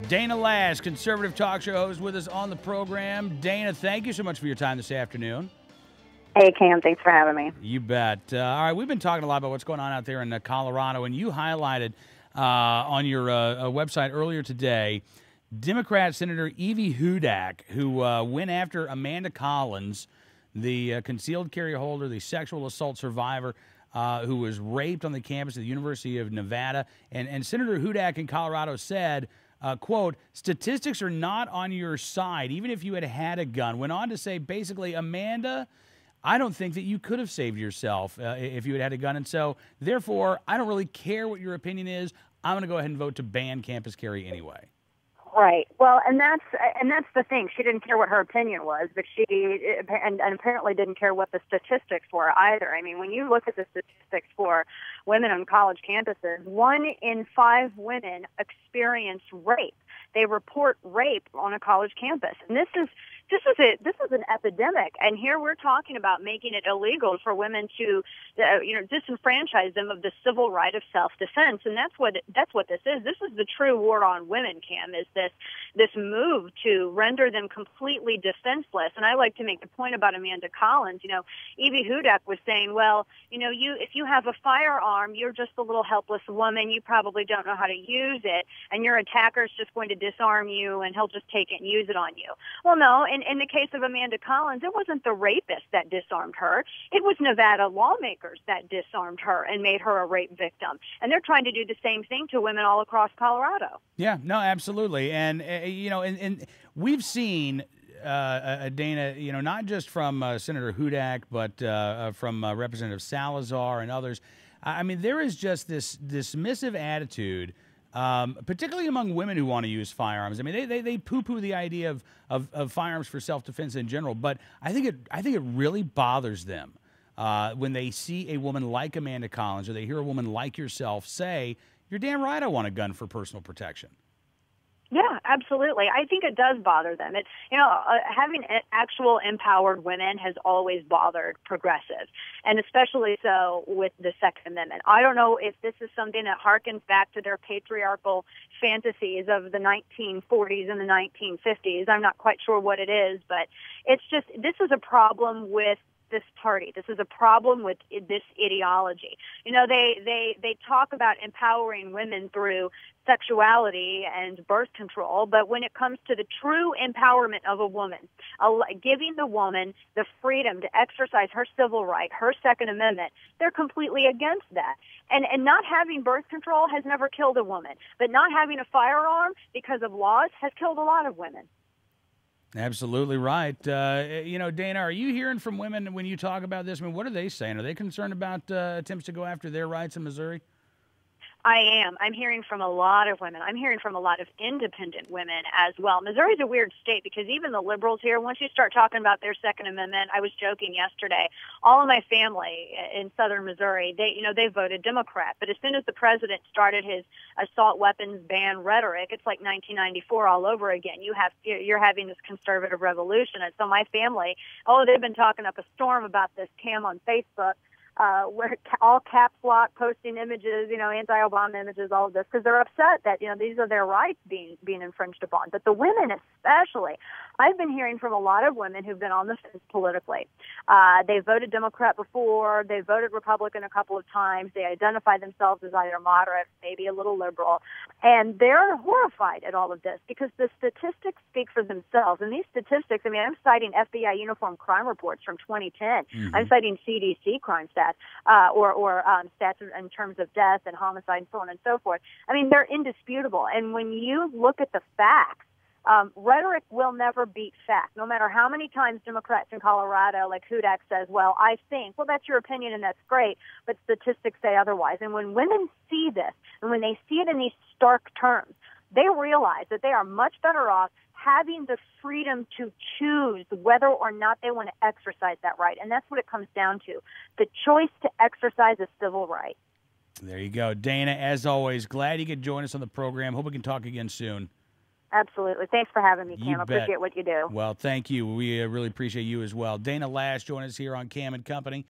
Dana Lash, conservative talk show host, with us on the program. Dana, thank you so much for your time this afternoon. Hey, Cam, thanks for having me. You bet. All right, we've been talking a lot about what's going on out there in Colorado, and you highlighted on your website earlier today Democrat Senator Evie Hudak, who went after Amanda Collins, the concealed carry holder, the sexual assault survivor who was raped on the campus of the University of Nevada. And Senator Hudak in Colorado said, quote, "Statistics are not on your side, even if you had had a gun." Went on to say, basically, Amanda, I don't think that you could have saved yourself if you had had a gun. And so, therefore, I don't really care what your opinion is. I'm going to go ahead and vote to ban campus carry anyway. Right. Well, and that's the thing. She didn't care what her opinion was, but and apparently didn't care what the statistics were either. I mean, when you look at the statistics for women on college campuses, 1 in 5 women experience rape. They report rape on a college campus, and this is an epidemic. And here we're talking about making it illegal for women to, disenfranchise them of the civil right of self-defense, and that's what this is. This is the true war on women, Cam. Is this move to render them completely defenseless? And I like to make the point about Amanda Collins. Evie Hudak was saying, well, if you have a firearm, you're just a little helpless woman. You probably don't know how to use it, and your attacker's just going to disarm you, and he'll just take it and use it on you. Well, no. In the case of Amanda Collins, it wasn't the rapist that disarmed her. It was Nevada lawmakers that disarmed her and made her a rape victim. And they're trying to do the same thing to women all across Colorado. Yeah, no, absolutely. And, and we've seen, Dana, not just from Senator Hudak, but from Representative Salazar and others. I mean, there is just this dismissive attitude, particularly among women who want to use firearms. I mean, they poo-poo the idea of firearms for self-defense in general, but I think it really bothers them when they see a woman like Amanda Collins, or they hear a woman like yourself say, "You're damn right, I want a gun for personal protection." Yeah, absolutely. I think it does bother them. Having actual empowered women has always bothered progressives, and especially so with the Second Amendment. I don't know if this is something that harkens back to their patriarchal fantasies of the 1940s and the 1950s. I'm not quite sure what it is, but this is a problem with this party. This is a problem with this ideology. They talk about empowering women through sexuality and birth control, but when it comes to the true empowerment of a woman, giving the woman the freedom to exercise her civil right, her Second Amendment, they're completely against that. And not having birth control has never killed a woman, but not having a firearm because of laws has killed a lot of women. Absolutely right. Dana, are you hearing from women when you talk about this? I mean, what are they saying? Are they concerned about attempts to go after their rights in Missouri? I am. I'm hearing from a lot of women. I'm hearing from a lot of independent women as well. Missouri's a weird state because even the liberals here, once you start talking about their Second Amendment, I was joking yesterday, all of my family in southern Missouri, they voted Democrat. But as soon as the president started his assault weapons ban rhetoric, it's like 1994 all over again. You're having this conservative revolution. And so my family, they've been talking up a storm about this, Cam, on Facebook. Where all caps lock, posting images, anti-Obama images, all of this, because they're upset that, these are their rights being infringed upon. But the women especially, I've been hearing from a lot of women who've been on the fence politically. They voted Democrat before, they voted Republican a couple of times, they identify themselves as either moderate, maybe a little liberal, and they're horrified at all of this because the statistics speak for themselves. And these statistics, I'm citing FBI uniform crime reports from 2010. Mm-hmm. I'm citing CDC crime stats. Or stats in terms of death and homicide and so on and so forth. They're indisputable. And when you look at the facts, rhetoric will never beat fact. No matter how many times Democrats in Colorado, like Hudak says, well, I think, well, that's your opinion and that's great, but statistics say otherwise. And when women see this, and when they see it in these stark terms, they realize that they are much better off having the freedom to choose whether or not they want to exercise that right. And that's what it comes down to, the choice to exercise a civil right. There you go. Dana, as always, glad you could join us on the program. Hope we can talk again soon. Absolutely. Thanks for having me, Cam. I appreciate what you do. Well, thank you. We really appreciate you as well. Dana Lash joining us here on Cam and Company.